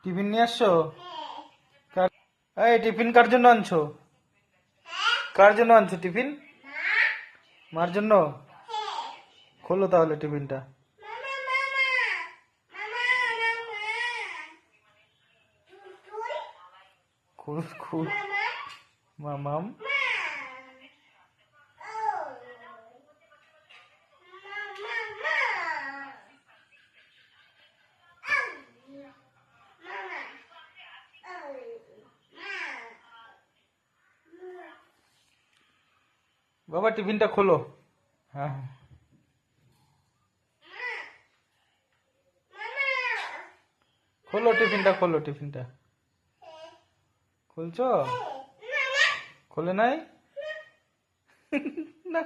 Tiffin নিয়ে আসছো? এই টিফিন কার জন্য আনছো? কার জন্য আনছো টিফিন? মার জন্য? খোলো তাহলে টিফিনটা। খুল খুল। মামাম। বাবা টিফিনটা খোলো। হ্যাঁ হ্যাঁ। খোলো টিফিনটা, খোলো টিফিনটা। খুলছো? খোলে নাই? না।